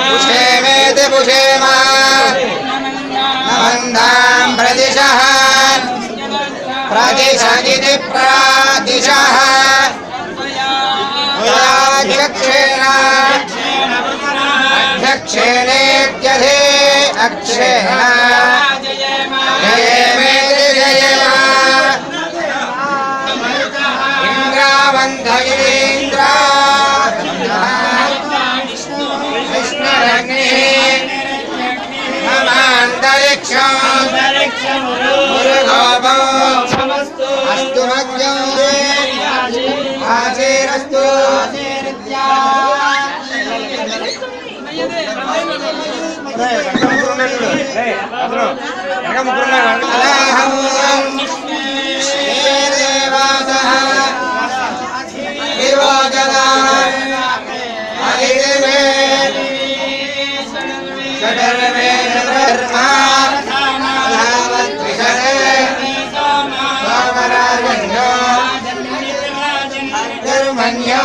पुषेमेति पुषेमा नमन्दां प्रदिशः प्रदिशदिति प्रादिशः अध्यक्षेण अध्यक्षेणेत्यधे अक्षेण जयेमेति जयेम इन्द्रावन्धगिरीन्द्रा अस्तु मग्यो आचेरस्तु धर्मन्यो